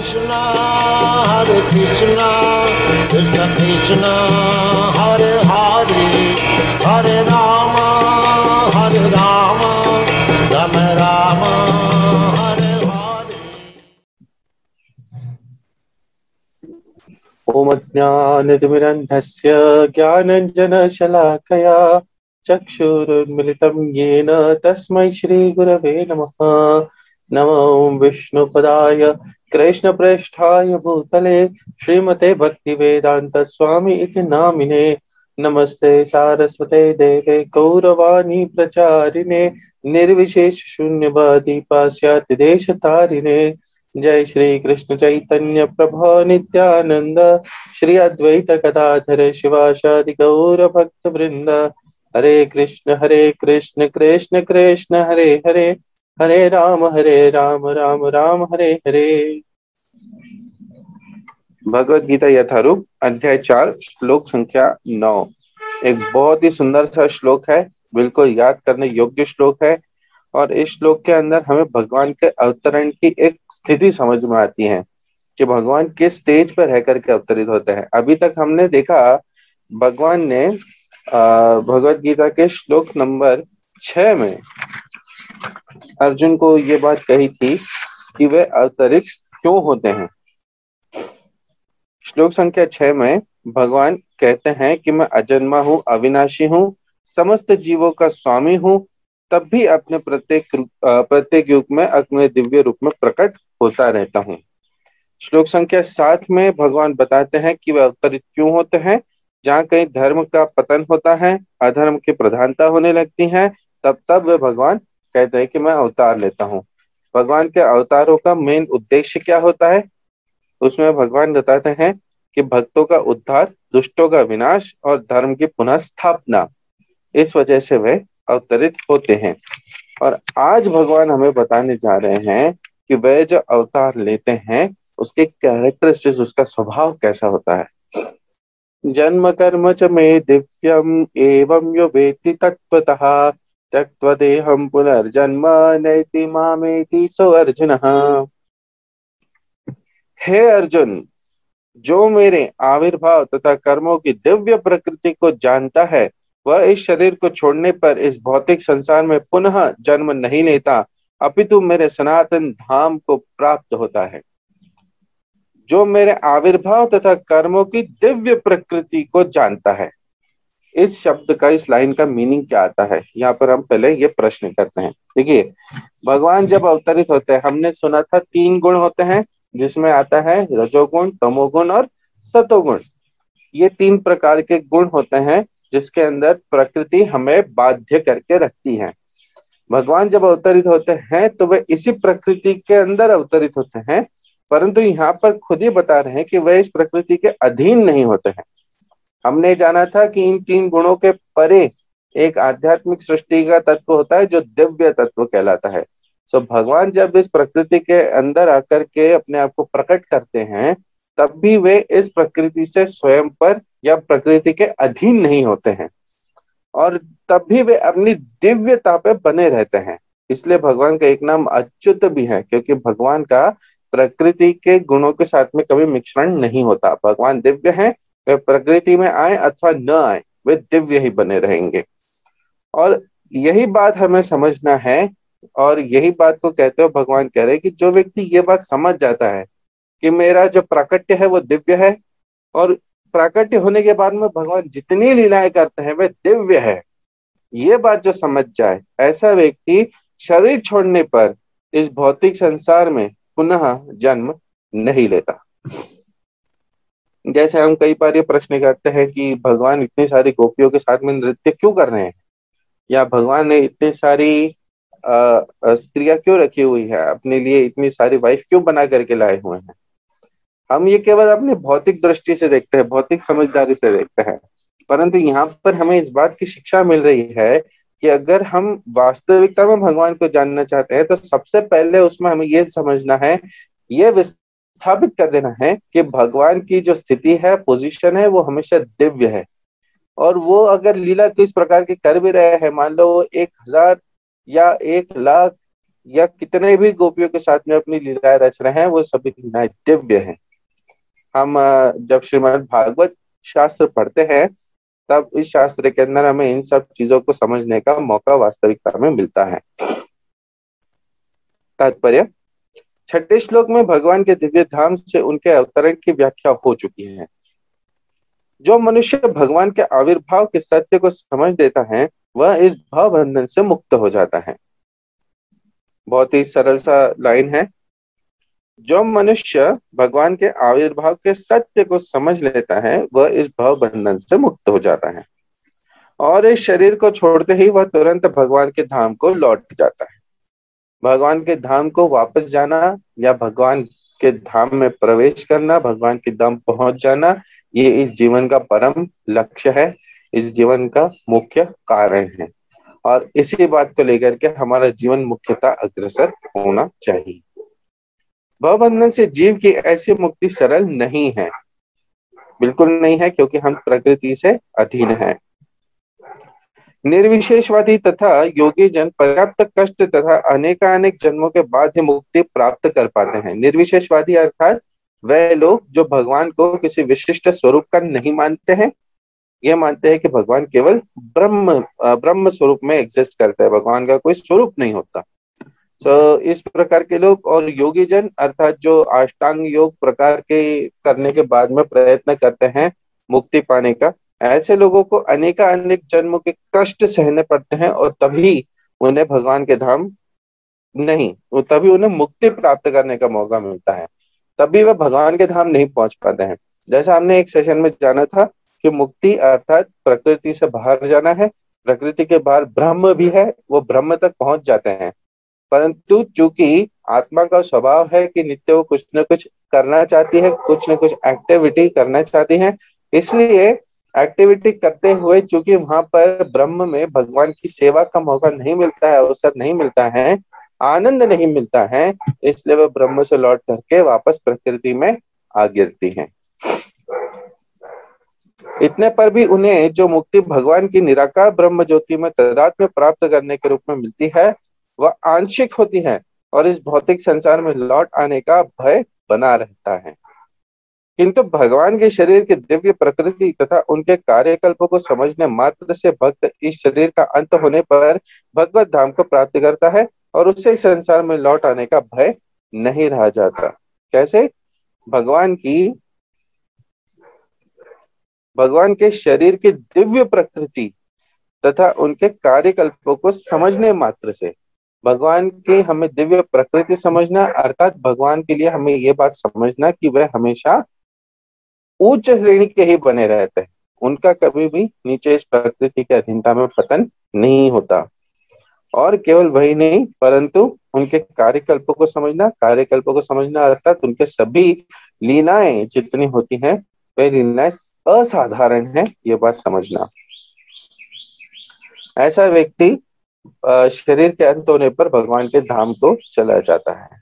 Krishna, Hare Krishna, Krishna Krishna, Hare Hare, Hare Rama, Rama Rama, Hare Hare. ओम ज्ञानतिमिरन्धस्य ज्ञानञ्जनशलाकया चक्षुरुन्मिलितं येन तस्मै श्रीगुरवे नमः। नमो विष्णुपदाय कृष्णप्रेष्ठाय भूतले श्रीमते भक्तिवेदांत स्वामी इति नामिने। नमस्ते सारस्वते देवे गौरवाणी प्रचारिणे निर्विशेष शून्यवादी पाश्चात्य देशतारिणे। जय श्री कृष्ण चैतन्य प्रभु नित्यानंद श्री अद्वैत गदाधर शिवासादि गौर भक्त वृंद। हरे कृष्ण कृष्ण कृष्ण हरे हरे, हरे राम राम राम हरे हरे। भगवद गीता यथारूप अध्याय 4 श्लोक संख्या 9। एक बहुत ही सुंदर सा श्लोक है, बिल्कुल याद करने योग्य श्लोक है। और इस श्लोक के अंदर हमें भगवान के अवतरण की एक स्थिति समझ में आती है कि भगवान किस स्टेज पर रह करके अवतरित होते हैं। अभी तक हमने देखा भगवान ने भगवद गीता के श्लोक नंबर 6 में अर्जुन को ये बात कही थी कि वे अवतरित क्यों होते हैं। श्लोक संख्या 6 में भगवान कहते हैं कि मैं अजन्मा हूँ, अविनाशी हूँ, समस्त जीवों का स्वामी हूँ, तब भी अपने प्रत्येक युग में अपने दिव्य रूप में प्रकट होता रहता हूँ। श्लोक संख्या 7 में भगवान बताते हैं कि वे अवतरित क्यों होते हैं। जहाँ कहीं धर्म का पतन होता है, अधर्म की प्रधानता होने लगती है, तब वे भगवान कहते हैं कि मैं अवतार लेता हूँ। भगवान के अवतारों का मेन उद्देश्य क्या होता है, उसमें भगवान बताते हैं कि भक्तों का उद्धार, दुष्टों का विनाश और धर्म की पुनः स्थापना। इस वजह से वे अवतरित होते हैं। और आज भगवान हमें बताने जा रहे हैं कि वे जो अवतार लेते हैं उसके कैरेक्टरिस्टिक्स, उसका स्वभाव कैसा होता है। जन्म कर्म च मे दिव्यम एवं यो वेत्ति तत्त्वतः त्यक्त्वा देहं पुनर्जन्म नैति मामेति सो अर्जुनः। हे अर्जुन, जो मेरे आविर्भाव तथा कर्मों की दिव्य प्रकृति को जानता है वह इस शरीर को छोड़ने पर इस भौतिक संसार में पुनः जन्म नहीं लेता, अपितु मेरे सनातन धाम को प्राप्त होता है। जो मेरे आविर्भाव तथा कर्मों की दिव्य प्रकृति को जानता है, इस शब्द का, इस लाइन का मीनिंग क्या आता है, यहाँ पर हम पहले ये प्रश्न करते हैं। देखिए, भगवान जब अवतरित होते हैं, हमने सुना था 3 गुण होते हैं, जिसमें आता है रजोगुण, तमोगुण और सतोगुण। ये 3 प्रकार के गुण होते हैं जिसके अंदर प्रकृति हमें बाध्य करके रखती है। भगवान जब अवतरित होते हैं तो वे इसी प्रकृति के अंदर अवतरित होते हैं, परंतु यहाँ पर खुद ही बता रहे हैं कि वे इस प्रकृति के अधीन नहीं होते हैं। हमने जाना था कि इन 3 गुणों के परे एक आध्यात्मिक सृष्टि का तत्व होता है जो दिव्य तत्व कहलाता है। सो भगवान जब इस प्रकृति के अंदर आकर के अपने आप को प्रकट करते हैं, तब भी वे इस प्रकृति से स्वयं पर या प्रकृति के अधीन नहीं होते हैं, और तब भी वे अपनी दिव्यता पे बने रहते हैं। इसलिए भगवान का एक नाम अच्युत भी है, क्योंकि भगवान का प्रकृति के गुणों के साथ में कभी मिश्रण नहीं होता। भगवान दिव्य हैं, वे प्रकृति में आए अथवा न आए, वे दिव्य ही बने रहेंगे। और यही बात हमें समझना है, और यही बात को कहते हुए भगवान कह रहे हैं कि जो व्यक्ति ये बात समझ जाता है कि मेरा जो प्राकट्य है वो दिव्य है, और प्राकट्य होने के बाद में भगवान जितनी लीलाएं करते हैं वे दिव्य है, ये बात जो समझ जाए, ऐसा व्यक्ति शरीर छोड़ने पर इस भौतिक संसार में पुनः जन्म नहीं लेता। जैसे हम कई बार ये प्रश्न करते हैं कि भगवान इतनी सारी गोपियों के साथ में नृत्य क्यों कर रहे हैं, या भगवान ने इतनी सारी स्त्रियां क्यों रखी हुई है, अपने लिए इतनी सारी वाइफ क्यों बना करके लाए हुए हैं। हम ये केवल अपनी भौतिक दृष्टि से देखते हैं, भौतिक समझदारी से देखते हैं, परंतु यहाँ पर हमें इस बात की शिक्षा मिल रही है कि अगर हम वास्तविकता में भगवान को जानना चाहते हैं तो सबसे पहले उसमें हमें ये समझना है, ये विस्थापित कर देना है कि भगवान की जो स्थिति है, पोजीशन है, वो हमेशा दिव्य है। और वो अगर लीला किस प्रकार की कर भी रहे हैं, मान लो वो 1000 या 1 लाख या कितने भी गोपियों के साथ में अपनी लीलाएं रच रहे हैं, वो सभी लीलाएं दिव्य हैं। हम जब श्रीमद् भागवत शास्त्र पढ़ते हैं, तब इस शास्त्र के अंदर हमें इन सब चीजों को समझने का मौका वास्तविकता में मिलता है। तात्पर्य, छठे श्लोक में भगवान के दिव्य धाम से उनके अवतरण की व्याख्या हो चुकी है। जो मनुष्य भगवान के आविर्भाव के सत्य को समझ लेता है, वह इस भाव बंधन से मुक्त हो जाता है। बहुत ही सरल सा लाइन है। जो मनुष्य भगवान के आविर्भाव के सत्य को समझ लेता है, वह इस भाव बंधन से मुक्त हो जाता है और इस शरीर को छोड़ते ही वह तुरंत भगवान के धाम को लौट जाता है। भगवान के धाम को वापस जाना या भगवान के धाम में प्रवेश करना, भगवान के धाम पहुंच जाना, ये इस जीवन का परम लक्ष्य है, इस जीवन का मुख्य कारण है। और इसी बात को लेकर के हमारा जीवन मुख्यतः अग्रसर होना चाहिए। भवबंधन से जीव की ऐसी मुक्ति सरल नहीं है, बिल्कुल नहीं है, क्योंकि हम प्रकृति से अधीन हैं। निर्विशेषवादी तथा योगी जन पर्याप्त कष्ट तथा अनेकानेक जन्मों के बाद ही मुक्ति प्राप्त कर पाते हैं। निर्विशेषवादी अर्थात वह लोग जो भगवान को किसी विशिष्ट स्वरूप का नहीं मानते हैं, ये मानते हैं कि भगवान केवल ब्रह्म स्वरूप में एग्जिस्ट करता है, भगवान का कोई स्वरूप नहीं होता। इस प्रकार के लोग और योगी जन अर्थात जो अष्टांग योग प्रकार के करने के बाद में प्रयत्न करते हैं मुक्ति पाने का, ऐसे लोगों को अनेक जन्मों के कष्ट सहने पड़ते हैं और तभी उन्हें भगवान के धाम नहीं, तभी उन्हें मुक्ति प्राप्त करने का मौका मिलता है, तभी वह भगवान के धाम नहीं पहुंच पाते हैं। जैसा हमने एक सेशन में जाना था कि मुक्ति अर्थात प्रकृति से बाहर जाना है, प्रकृति के बाहर ब्रह्म भी है, वो ब्रह्म तक पहुंच जाते हैं, परंतु चूंकि आत्मा का स्वभाव है कि नित्य वो कुछ न कुछ करना चाहती है, कुछ न कुछ एक्टिविटी करना चाहती है, इसलिए एक्टिविटी करते हुए चूंकि वहां पर ब्रह्म में भगवान की सेवा का मौका नहीं मिलता है, अवसर नहीं मिलता है, आनंद नहीं मिलता है, इसलिए वह ब्रह्म से लौट करके वापस प्रकृति में आ गिरती हैं। इतने पर भी उन्हें जो मुक्ति भगवान की निराकार ब्रह्म ज्योति में तादात्म्य प्राप्त करने के रूप में मिलती है, वह आंशिक होती है और इस भौतिक संसार में लौट आने का भय बना रहता है। किंतु भगवान के शरीर की दिव्य प्रकृति तथा उनके कार्यकल्पों को समझने मात्र से भक्त इस शरीर का अंत होने पर भगवत धाम को प्राप्त करता है और उससे इस संसार में लौट आने का भय नहीं रह जाता। कैसे? भगवान के शरीर की दिव्य प्रकृति तथा उनके कार्यकल्पों को समझने मात्र से, भगवान की हमें दिव्य प्रकृति समझना अर्थात भगवान के लिए हमें ये बात समझना कि वह हमेशा उच्च श्रेणी के ही बने रहते हैं, उनका कभी भी नीचे इस प्रकृति के अधीनता में पतन नहीं होता। और केवल वही नहीं, परंतु उनके कार्यकल्पों को समझना अर्थात उनके सभी लीलाएं जितनी होती हैं वे लीलाएं असाधारण है, ये बात समझना। ऐसा व्यक्ति शरीर के अंत होने पर भगवान के धाम को चला जाता है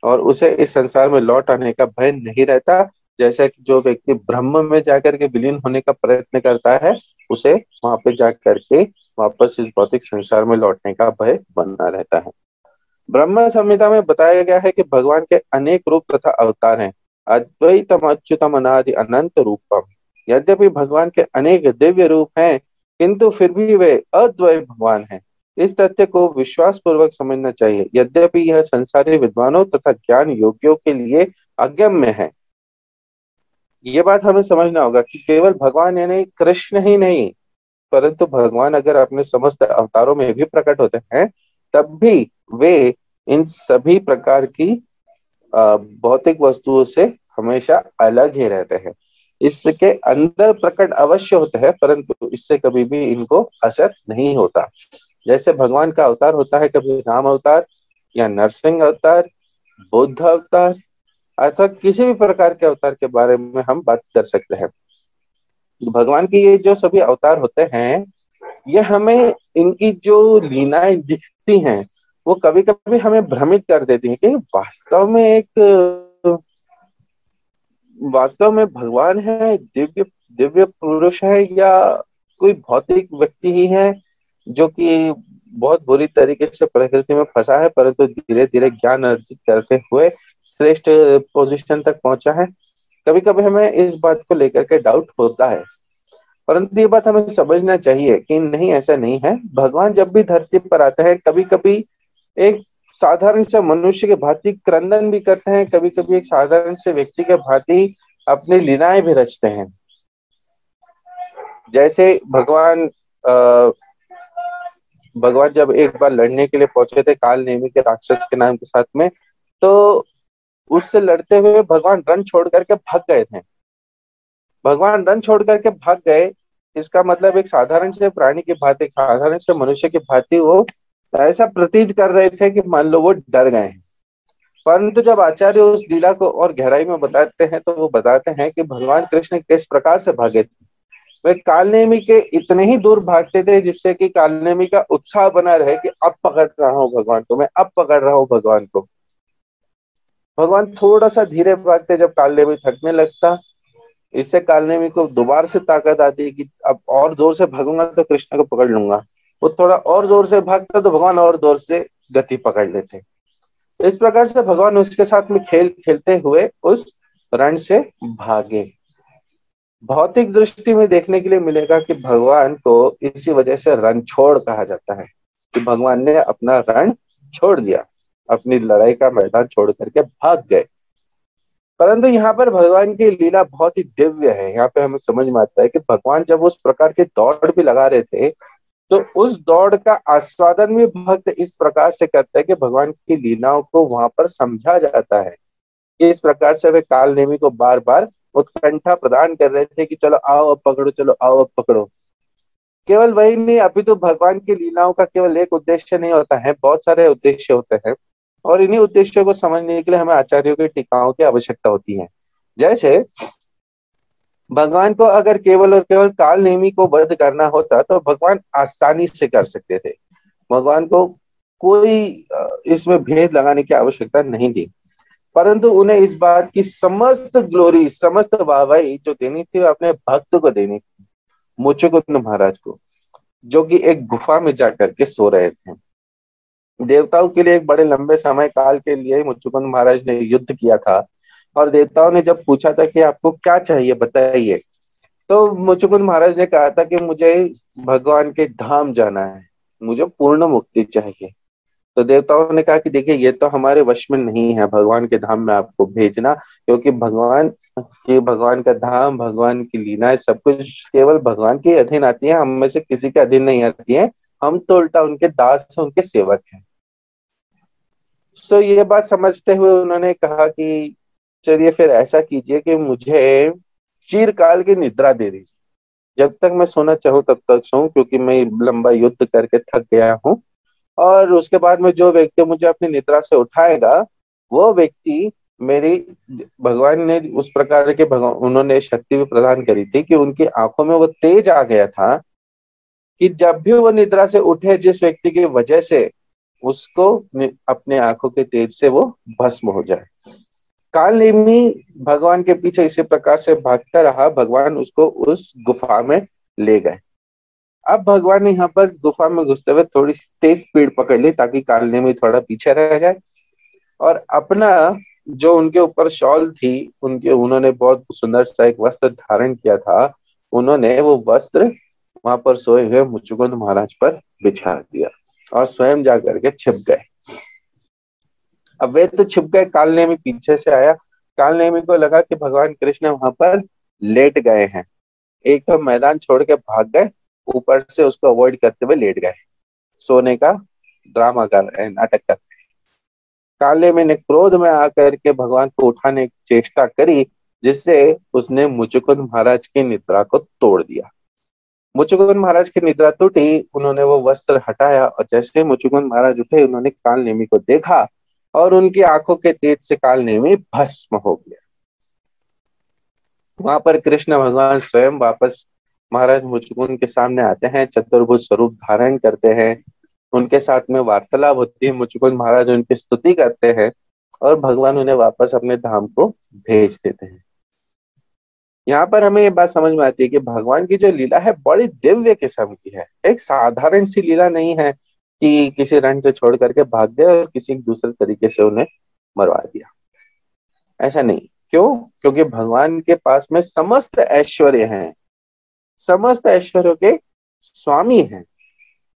और उसे इस संसार में लौट आने का भय नहीं रहता। जैसा कि जो व्यक्ति ब्रह्म में जाकर के विलीन होने का प्रयत्न करता है, उसे वहां पे जाकर के वापस इस भौतिक संसार में लौटने का भय बना रहता है। ब्रह्म संहिता में बताया गया है कि भगवान के अनेक रूप तथा अवतार हैं, अद्वैतम अच्युतम अनादि अनंत रूपम। यद्यपि भगवान के अनेक दिव्य रूप हैं, किंतु फिर भी वे अद्वैत भगवान हैं। इस तथ्य को विश्वास पूर्वक समझना चाहिए, यद्यपि यह संसारी विद्वानों तथा ज्ञान योगियों के लिए अगम्य है। ये बात हमें समझना होगा कि केवल भगवान यानी कृष्ण ही नहीं, परंतु भगवान अगर अपने समस्त अवतारों में भी प्रकट होते हैं, तब भी वे इन सभी प्रकार की भौतिक वस्तुओं से हमेशा अलग ही रहते हैं। इसके अंदर प्रकट अवश्य होते हैं, परंतु इससे कभी भी इनको असर नहीं होता। जैसे भगवान का अवतार होता है, कभी राम अवतार या नरसिंह अवतार, बुद्ध अवतार अथवा किसी भी प्रकार के अवतार के बारे में हम बात कर सकते हैं। भगवान की ये जो सभी अवतार होते हैं, ये हमें इनकी जो लीलाएं दिखती हैं वो कभी कभी हमें भ्रमित कर देती हैं कि वास्तव में भगवान है, दिव्य पुरुष है या कोई भौतिक व्यक्ति ही है जो कि बहुत बुरी तरीके से प्रकृति में फंसा है, परंतु धीरे धीरे ज्ञान अर्जित करते हुए श्रेष्ठ पोजीशन तक पहुंचा है। कभी कभी हमें इस बात को लेकर के डाउट होता है, परंतु ये बात हमें समझना चाहिए कि नहीं, ऐसा नहीं है। भगवान जब भी धरती पर आते हैं, कभी कभी एक साधारण से मनुष्य के भांति क्रंदन भी करते हैं, कभी कभी एक साधारण से व्यक्ति के भांति अपनी लीलाएं भी रचते हैं। जैसे भगवान जब एक बार लड़ने के लिए पहुंचे थे काल नेमी के राक्षस के नाम के साथ में, तो उससे लड़ते हुए भगवान रन छोड़ करके भाग गए थे। भगवान रन छोड़ करके भाग गए, इसका मतलब एक साधारण से प्राणी की भांति, साधारण से मनुष्य की भांति वो ऐसा प्रतीत कर रहे थे कि मान लो वो डर गए हैं। परंतु जब आचार्य उस लीला को और गहराई में बताते हैं, तो वो बताते हैं कि भगवान कृष्ण किस प्रकार से भागे थे। वे कालनेमी के इतने ही दूर भागते थे जिससे कि कालनेमी का उत्साह बना रहे कि अब पकड़ रहा हूं भगवान को, मैं अब पकड़ रहा हूं भगवान को। भगवान थोड़ा सा धीरे भागते, जब कालनेमी थकने लगता, इससे कालनेमी को दोबारा से ताकत आती कि अब और जोर से भागूंगा तो कृष्ण को पकड़ लूंगा। वो थोड़ा और जोर से भागता तो भगवान और जोर से गति पकड़ लेते। इस प्रकार से भगवान उसके साथ में खेल खेलते हुए उस रण से भागे। भौतिक दृष्टि में देखने के लिए मिलेगा कि भगवान को इसी वजह से रणछोड़ कहा जाता है, कि भगवान ने अपना रण छोड़ दिया, अपनी लड़ाई का मैदान छोड़ करके भाग गए। परंतु यहाँ पर भगवान की लीला बहुत ही दिव्य है। यहाँ पे हमें समझ में आता है कि भगवान जब उस प्रकार की दौड़ भी लगा रहे थे, तो उस दौड़ का आस्वादन भी भक्त इस प्रकार से करते हैं कि भगवान की लीलाओं को वहां पर समझा जाता है। इस प्रकार से वे काल नेमी को बार बार उत्कंठा प्रदान कर रहे थे कि चलो आओ अब पकड़ो, चलो आओ अब पकड़ो। केवल वही नहीं, अभी तो भगवान की लीलाओं का केवल एक उद्देश्य नहीं होता है, बहुत सारे उद्देश्य होते हैं, और इन्हीं उद्देश्यों को समझने के लिए हमें आचार्यों की टीकाओं की आवश्यकता होती है। जैसे भगवान को अगर केवल और केवल काल नेमी को वध करना होता तो भगवान आसानी से कर सकते थे। भगवान को कोई इसमें भेद लगाने की आवश्यकता नहीं थी, परंतु उन्हें इस बात की समस्त ग्लोरी, समस्त वाहवाही जो देनी थी, अपने भक्त को देनी थी, मुचुकुंद महाराज को, जो कि एक गुफा में जाकर के सो रहे थे। देवताओं के लिए एक बड़े लंबे समय काल के लिए मुचुकुंद महाराज ने युद्ध किया था, और देवताओं ने जब पूछा था कि आपको क्या चाहिए बताइए, तो मुचुकुंद महाराज ने कहा था कि मुझे भगवान के धाम जाना है, मुझे पूर्ण मुक्ति चाहिए। तो देवताओं ने कहा कि देखिए, ये तो हमारे वश में नहीं है भगवान के धाम में आपको भेजना, क्योंकि भगवान का धाम, भगवान की लीलाएं सब कुछ केवल भगवान के अधीन आती है, हम में से किसी के अधीन नहीं आती है। हम तो उल्टा उनके दास हैं, उनके सेवक हैं। सो ये बात समझते हुए उन्होंने कहा कि चलिए फिर ऐसा कीजिए कि मुझे चिरकाल की निद्रा दे दीजिए, जब तक मैं सोना चाहूं तब तक सोऊं, क्योंकि मैं लंबा युद्ध करके थक गया हूं। और उसके बाद में जो व्यक्ति मुझे अपनी निद्रा से उठाएगा, वो व्यक्ति मेरी, भगवान ने उस प्रकार के भगवान उन्होंने शक्ति भी प्रदान करी थी कि उनकी आंखों में वो तेज आ गया था कि जब भी वो निद्रा से उठे, जिस व्यक्ति की वजह से उसको अपने आंखों के तेज से वो भस्म हो जाए। काल नेमी भगवान के पीछे इसी प्रकार से भागता रहा, भगवान उसको उस गुफा में ले गए। अब भगवान ने यहाँ पर गुफा में घुसते हुए थोड़ी सी तेज स्पीड पकड़ ली ताकि काल नेमी थोड़ा पीछे रह जाए, और अपना जो उनके ऊपर शॉल थी, उन्होंने बहुत सुंदर सा एक वस्त्र धारण किया था, उन्होंने वो वस्त्र वहां पर सोए हुए मुचुकुंद महाराज पर बिछा दिया और स्वयं जा करके छिप गए। अब वे तो छिप गए, काल नेमी पीछे से आया। काल नेमी को लगा कि भगवान कृष्ण वहां पर लेट गए हैं, एक तो मैदान छोड़ के भाग गए, ऊपर से उसको अवॉइड करते हुए लेट गए, सोने का ड्रामा कर रहे हैं, नाटक कर रहे हैं। काले में ने क्रोध में आकर के भगवान को उठाने की चेष्टा करी, जिससे उसने मुचुकुंद महाराज की निद्रा को तोड़ दिया। मुचुकुंद महाराज की निद्रा टूटी, उन्होंने वो वस्त्र हटाया, और जैसे ही मुचुकुंद महाराज उठे, उन्होंने काल नेमी को देखा और उनकी आंखों के तेज से काल नेमी भस्म हो गया। वहां पर कृष्ण भगवान स्वयं वापस महाराज मुचुकुंद के सामने आते हैं, चतुर्भुज स्वरूप धारण करते हैं, उनके साथ में वार्तालाप होती है, मुचुकुंद महाराज उनकी स्तुति करते हैं, और भगवान उन्हें वापस अपने धाम को भेज देते हैं। यहाँ पर हमें ये बात समझ में आती है कि भगवान की जो लीला है बड़ी दिव्य किस्म की है, एक साधारण सी लीला नहीं है कि किसी रण से छोड़ करके भाग गए और किसी दूसरे तरीके से उन्हें मरवा दिया। ऐसा नहीं। क्यों? क्योंकि भगवान के पास में समस्त ऐश्वर्य हैं, समस्त ऐश्वर्यों के स्वामी हैं,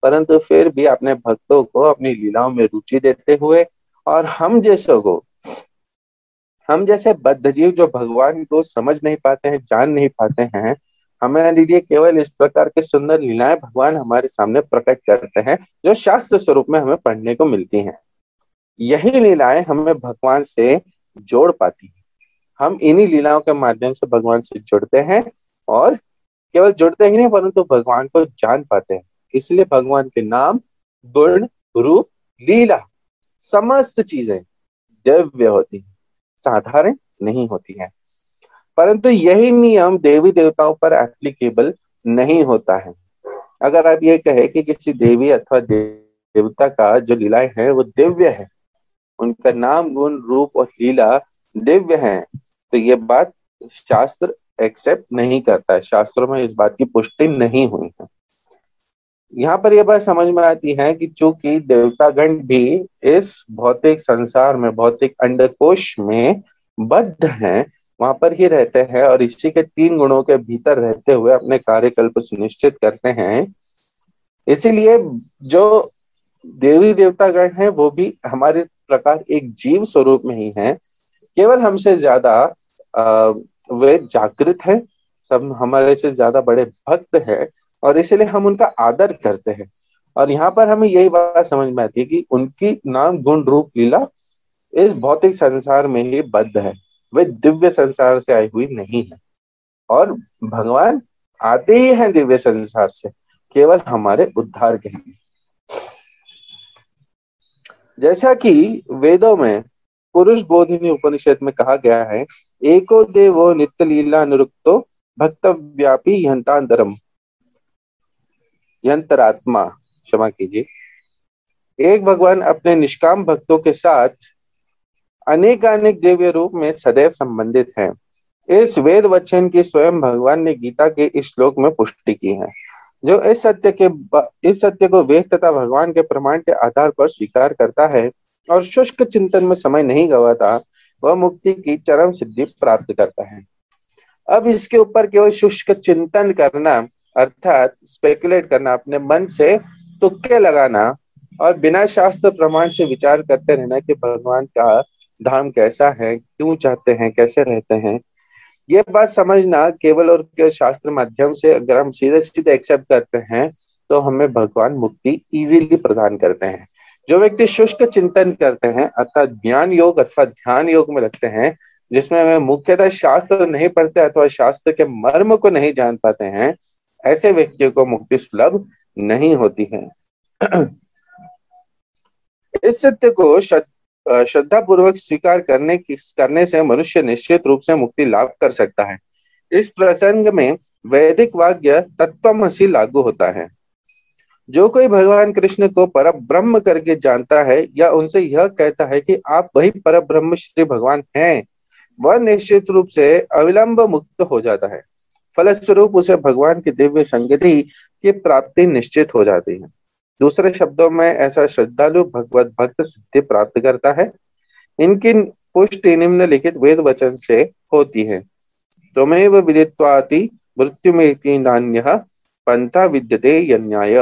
परंतु फिर भी अपने भक्तों को अपनी लीलाओं में रुचि देते हुए और हम जैसे बद्ध जीव जो भगवान को समझ नहीं पाते हैं, जान नहीं पाते हैं, हमारे लिए केवल इस प्रकार के सुंदर लीलाएं भगवान हमारे सामने प्रकट करते हैं जो शास्त्र स्वरूप में हमें पढ़ने को मिलती हैं। यही लीलाएं हमें भगवान से जोड़ पाती हैं। हम इन्हीं लीलाओं के माध्यम से भगवान से जुड़ते हैं और केवल जुड़ते ही नहीं परंतु भगवान को जान पाते हैं। इसलिए भगवान के नाम, गुण, रूप, लीला समस्त चीजें दिव्य होती हैं, साधारण नहीं होती हैं। परंतु यही नियम देवी देवताओं पर एप्लीकेबल नहीं होता है। अगर आप ये कहे कि किसी देवी अथवा देवता का जो लीलाएं हैं वो दिव्य है, उनका नाम, गुण, रूप और लीला दिव्य है, तो ये बात शास्त्र एक्सेप्ट नहीं करता है। शास्त्रों में इस बात की पुष्टि नहीं हुई है। यहाँ पर यह बात समझ में आती है कि चूंकि देवतागण भी इस भौतिक संसार में, भौतिक अंडकोश में बद्ध हैं, वहां पर ही रहते हैं और इसी के 3 गुणों के भीतर रहते हुए अपने कार्यकल्प सुनिश्चित करते हैं। इसीलिए जो देवी देवतागण हैं वो भी हमारे प्रकार एक जीव स्वरूप में ही हैं, केवल हमसे ज्यादा वे जागृत हैं, सब हमारे से ज्यादा बड़े भक्त हैं और इसलिए हम उनका आदर करते हैं। और यहाँ पर हमें यही बात समझ में आती है कि उनकी नाम, गुण, रूप, लीला इस भौतिक संसार में ही बद्ध है, वे दिव्य संसार से आई हुई नहीं है। और भगवान आते ही हैं दिव्य संसार से केवल हमारे उद्धार के लिए। जैसा कि वेदों में पुरुष बोधिनी उपनिषद में कहा गया है, एको देवो नित्य लीला अनुरुक्तो भक्तव्यापी यंतांतरम, यंतरात्मा, क्षमा कीजिए, एक भगवान अपने निष्काम भक्तों के साथ अनेकानेक दिव्य रूप में सदैव संबंधित है। इस वेद वचन की स्वयं भगवान ने गीता के इस श्लोक में पुष्टि की है। जो इस सत्य को वेद तथा भगवान के प्रमाण के आधार पर स्वीकार करता है और शुष्क चिंतन में समय नहीं गवाता, वह मुक्ति की चरम सिद्धि प्राप्त करता है। अब इसके ऊपर केवल शुष्क चिंतन करना अर्थात स्पेकुलेट करना, अपने मन से तुक्के लगाना और बिना शास्त्र प्रमाण से विचार करते रहना कि भगवान का धाम कैसा है, क्यों चाहते हैं, कैसे रहते हैं, ये बात समझना केवल और केवल शास्त्र माध्यम से अगर हम सीधे सीधे एक्सेप्ट करते हैं तो हमें भगवान मुक्ति इजीली प्रदान करते हैं। जो व्यक्ति शुष्क चिंतन करते हैं अर्थात ज्ञान योग अथवा ध्यान योग में लगते हैं, जिसमें वे मुख्यतः शास्त्र नहीं पढ़ते अथवा शास्त्र के मर्म को नहीं जान पाते हैं, ऐसे व्यक्तियों को मुक्ति सुलभ नहीं होती है। इस सत्य को श्रद्धा पूर्वक स्वीकार करने से मनुष्य निश्चित रूप से मुक्ति लाभ कर सकता है। इस प्रसंग में वैदिक वाक्य तत्त्वमसि लागू होता है। जो कोई भगवान कृष्ण को पर ब्रह्म करके जानता है या उनसे यह कहता है कि आप वही पर ब्रह्म श्री भगवान हैं, वह निश्चित रूप से अविलंब मुक्त हो जाता है। फलस्वरूप उसे भगवान की दिव्य संगति की प्राप्ति निश्चित हो जाती है। दूसरे शब्दों में ऐसा श्रद्धालु भगवत भक्त सिद्धि प्राप्त करता है। इनकी पुष्टि निम्नलिखित वेद वचन से होती है। त्वमेव विदित्वाति मृत्युमेति नान्यः पंथा विद्यते यन्याय।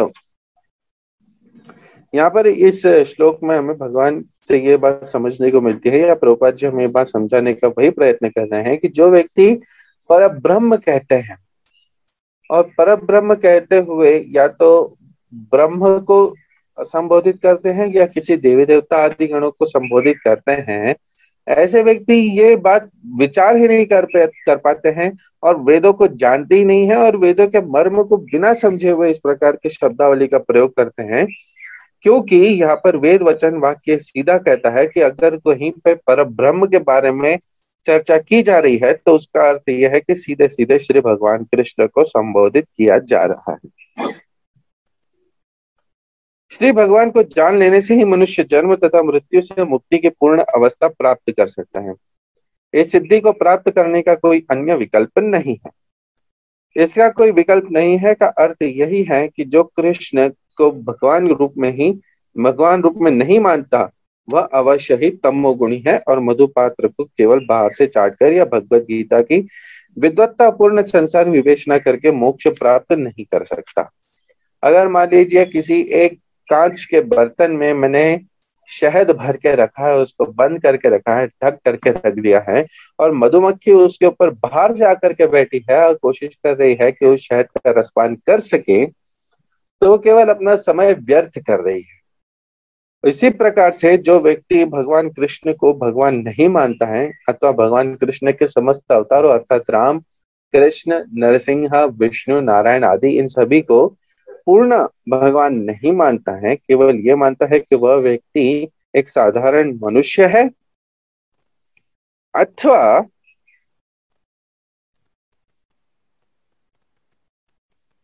यहाँ पर इस श्लोक में हमें भगवान से ये बात समझने को मिलती है, या प्रभुपाद जी हमें ये बात समझाने का वही प्रयत्न कर रहे हैं कि जो व्यक्ति पर ब्रह्म कहते हैं और पर ब्रह्म कहते हुए या तो ब्रह्म को संबोधित करते हैं या किसी देवी देवता आदि गणों को संबोधित करते हैं, ऐसे व्यक्ति ये बात विचार ही नहीं कर पाते हैं और वेदों को जानते ही नहीं है और वेदों के मर्म को बिना समझे हुए इस प्रकार के शब्दावली का प्रयोग करते हैं। क्योंकि यहाँ पर वेद वचन वाक्य सीधा कहता है कि अगर कहीं पे पर ब्रह्म के बारे में चर्चा की जा रही है तो उसका अर्थ यह है कि सीधे सीधे श्री भगवान कृष्ण को संबोधित किया जा रहा है। श्री भगवान को जान लेने से ही मनुष्य जन्म तथा मृत्यु से मुक्ति की पूर्ण अवस्था प्राप्त कर सकता है। इस सिद्धि को प्राप्त करने का कोई अन्य विकल्प नहीं है। इसका कोई विकल्प नहीं है का अर्थ यही है कि जो कृष्ण को भगवान रूप में ही भगवान रूप में नहीं मानता वह अवश्य ही तमोगुणी है और मधुपात्र को केवल बाहर से चाटकर या भगवत गीता की विद्वत्ता पूर्ण संसार विवेचना करके मोक्ष प्राप्त नहीं कर सकता। अगर मान लीजिए किसी एक कांच के बर्तन में मैंने शहद भर के रखा है, उसको बंद करके रखा है, ढक करके रख दिया है, और मधुमक्खी उसके ऊपर बाहर से आकर के बैठी है और कोशिश कर रही है कि उस शहद का रसपान कर सके, तो वो केवल अपना समय व्यर्थ कर रही है। इसी प्रकार से जो व्यक्ति भगवान कृष्ण को भगवान नहीं मानता है अथवा भगवान कृष्ण के समस्त अवतारों अर्थात राम, कृष्ण, नरसिंह, विष्णु, नारायण आदि इन सभी को पूर्ण भगवान नहीं मानता है, केवल ये मानता है कि वह व्यक्ति एक साधारण मनुष्य है, अथवा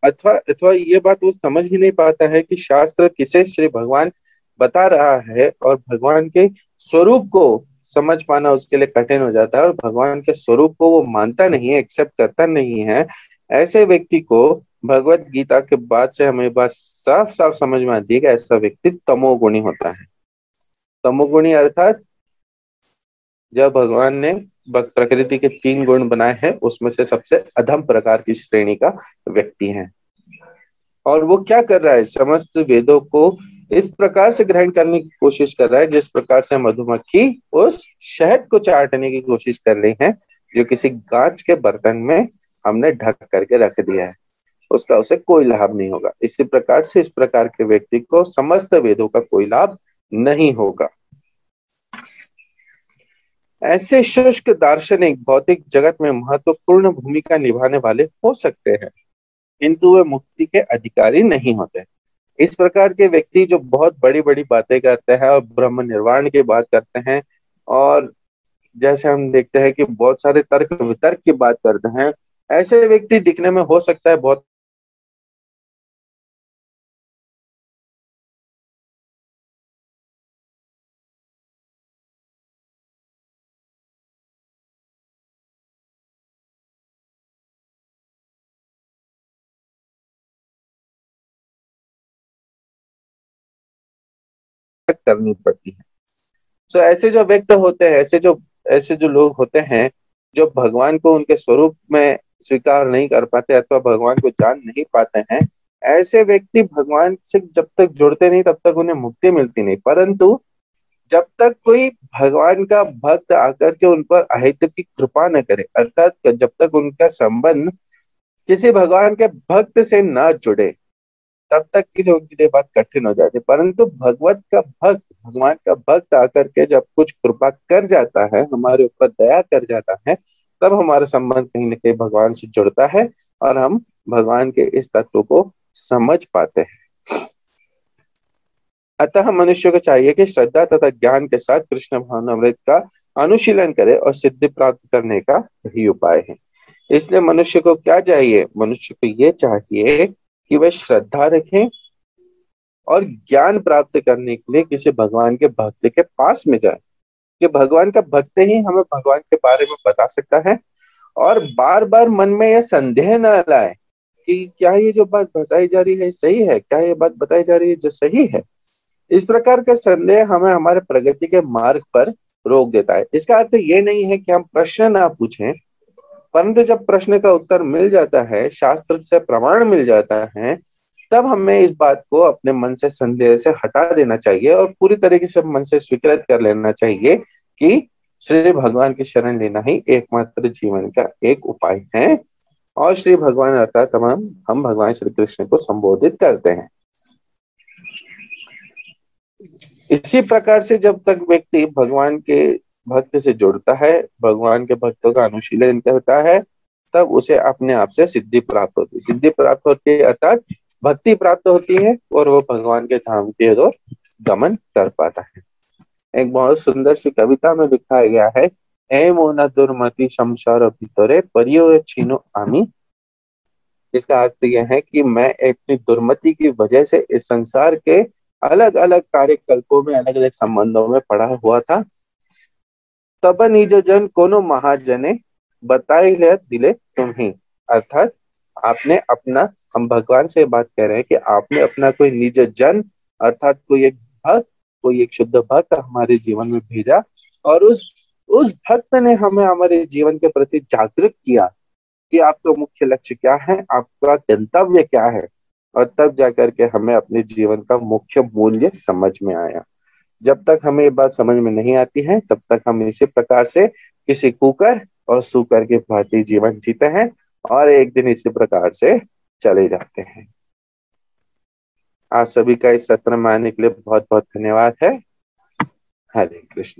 अथवा अथवा ये बात वो समझ ही नहीं पाता है कि शास्त्र किसे श्री भगवान बता रहा है, और भगवान के स्वरूप को समझ पाना उसके लिए कठिन हो जाता है, और भगवान के स्वरूप को वो मानता नहीं है, एक्सेप्ट करता नहीं है। ऐसे व्यक्ति को भगवत गीता के बाद से हमें बस साफ साफ समझ में आती है कि ऐसा व्यक्ति तमोगुणी होता है। तमोगुणी अर्थात जब भगवान ने प्रकृति के 3 गुण बनाए हैं उसमें से सबसे अधम प्रकार की श्रेणी का व्यक्ति है। और वो क्या कर रहा है, समस्त वेदों को इस प्रकार से ग्रहण करने की कोशिश कर रहा है जिस प्रकार से मधुमक्खी उस शहद को चाटने की कोशिश कर रही है जो किसी कांच के बर्तन में हमने ढक करके रख दिया है, उसका उसे कोई लाभ नहीं होगा। इसी प्रकार से इस प्रकार के व्यक्ति को समस्त वेदों का कोई लाभ नहीं होगा। ऐसे शुष्क दार्शनिक भौतिक जगत में महत्वपूर्ण भूमिका निभाने वाले हो सकते हैं, किंतु वे मुक्ति के अधिकारी नहीं होते। इस प्रकार के व्यक्ति जो बहुत बड़ी बड़ी बातें करते हैं और ब्रह्म निर्वाण की बात करते हैं, और जैसे हम देखते हैं कि बहुत सारे तर्क वितर्क की बात करते हैं, ऐसे व्यक्ति दिखने में हो सकता है बहुत करनी पड़ती है। सो ऐसे जो व्यक्ति होते हैं, ऐसे जो लोग होते हैं जो भगवान को उनके स्वरूप में स्वीकार नहीं कर पाते अथवा भगवान को जान नहीं पाते हैं, ऐसे व्यक्ति भगवान से जब तक जुड़ते नहीं तब तक उन्हें मुक्ति मिलती नहीं। परंतु जब तक कोई भगवान का भक्त आकर के उन पर अहित की कृपा न करे, अर्थात जब तक उनका संबंध किसी भगवान के भक्त से न जुड़े, तब तक के लिए उनके लिए बात कठिन हो जाती है। परंतु भगवान का भक्त आकर के जब कुछ कृपा कर जाता है, हमारे ऊपर दया कर जाता है, तब हमारा संबंध कहीं ना कहीं भगवान से जुड़ता है और हम भगवान के इस तत्व को समझ पाते हैं। अतः मनुष्य को चाहिए कि श्रद्धा तथा ज्ञान के साथ कृष्ण भावनामृत का अनुशीलन करे और सिद्धि प्राप्त करने का यही उपाय है। इसलिए मनुष्य को क्या चाहिए, मनुष्य को ये चाहिए कि वह श्रद्धा रखें और ज्ञान प्राप्त करने के लिए किसी भगवान के भक्त के पास में जाए, कि भगवान का भक्त ही हमें भगवान के बारे में बता सकता है, और बार बार मन में यह संदेह न लाए कि क्या ये जो बात बताई जा रही है सही है, क्या ये बात बताई जा रही है जो सही है। इस प्रकार का संदेह हमें हमारे प्रगति के मार्ग पर रोक देता है। इसका अर्थ ये नहीं है कि हम प्रश्न ना पूछें, परंतु जब प्रश्न का उत्तर मिल जाता है, शास्त्र से प्रमाण मिल जाता है, तब हमें इस बात को अपने मन से संदेह से हटा देना चाहिए और पूरी तरीके से मन से स्वीकृत कर लेना चाहिए कि श्री भगवान की शरण लेना ही एकमात्र जीवन का एक उपाय है। और श्री भगवान अर्थात हम भगवान श्री कृष्ण को संबोधित करते हैं। इसी प्रकार से जब तक व्यक्ति भगवान के भक्त से जुड़ता है, भगवान के भक्तों का अनुशीलन करता है, तब उसे अपने आप से सिद्धि प्राप्त होती है। सिद्धि प्राप्त होती है अर्थात भक्ति प्राप्त होती है और वो भगवान के धाम की ओर गमन कर पाता है। एक बहुत सुंदर सी कविता में दिखाया गया है, ए मोना दुर्मति संसार भितरे परियो छीनो आमी। इसका अर्थ यह है कि मैं अपनी दुर्मति की वजह से इस संसार के अलग अलग कार्यकल्पों में, अलग अलग संबंधों में पड़ा हुआ था। तब निज जन कोनो महाजने बताई ले दिले तुम ही। अर्थात आपने अपना, हम भगवान से बात कर रहे हैं कि आपने अपना कोई निज जन अर्थात कोई एक भक्त, कोई एक शुद्ध भक्त हमारे जीवन में भेजा, और उस भक्त ने हमें हमारे जीवन के प्रति जागरूक किया कि आपका मुख्य लक्ष्य क्या है, आपका गंतव्य क्या है। और तब जाकर के हमें अपने जीवन का मुख्य मूल्य समझ में आया। जब तक हमें ये बात समझ में नहीं आती है, तब तक हम इसी प्रकार से किसी कुकर और सुकर के भांति जीवन जीते हैं, और एक दिन इसी प्रकार से चले जाते हैं। आप सभी का इस सत्र में आने के लिए बहुत बहुत धन्यवाद है। हरे कृष्ण।